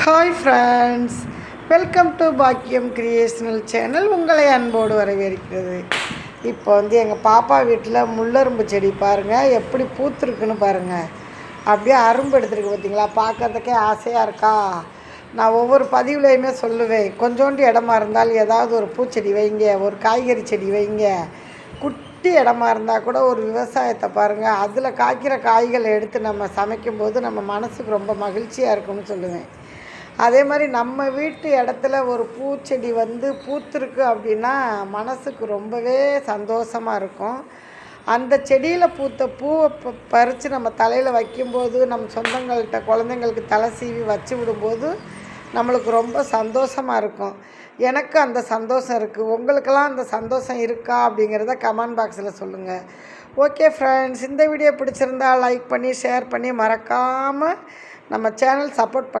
Hi friends, welcome to பாக்கியம் creational channel. உங்களை அன்போடு வரவேற்கிறது. இப்போ எங்கள் பாப்பா வீட்டில் முள்ளரும்பு செடி பாருங்கள் எப்படி பூத்துருக்குன்னு பாருங்கள். அப்படியே அரும்பு எடுத்துருக்கு பார்த்தீங்களா, பார்க்குறதுக்கே ஆசையாக இருக்கா. நான் ஒவ்வொரு பதிவுலையுமே சொல்லுவேன், கொஞ்சோண்டு இடமா இருந்தால் ஏதாவது ஒரு பூச்செடி வைங்க, ஒரு காய்கறி செடி வைங்க. குட்டி இடமா இருந்தால் கூட ஒரு விவசாயத்தை பாருங்கள், அதில் காய்க்கிற காய்களை எடுத்து நம்ம சமைக்கும்போது நம்ம மனசுக்கு ரொம்ப மகிழ்ச்சியாக இருக்கும்னு சொல்லுவேன். அதே மாதிரி நம்ம வீட்டு இடத்துல ஒரு பூச்செடி பூத்துருக்கு அப்படின்னா மனசுக்கு ரொம்பவே சந்தோஷமாக இருக்கும். அந்த செடியில் பூத்த பூவை பறித்து நம்ம தலையில் வைக்கும்போது, நம்ம சொந்தங்கள்கிட்ட குழந்தைங்களுக்கு தலை சீவி வச்சு விடும்போது நம்மளுக்கு ரொம்ப சந்தோஷமாக இருக்கும். எனக்கு அந்த சந்தோஷம் இருக்குது. உங்களுக்கெல்லாம் அந்த சந்தோஷம் இருக்கா அப்படிங்கிறத கமெண்ட் பாக்ஸில் சொல்லுங்கள். ஓகே ஃப்ரெண்ட்ஸ், இந்த வீடியோ பிடிச்சிருந்தா லைக் பண்ணி ஷேர் பண்ணி மறக்காமல் நம்ம சேனல் சப்போர்ட்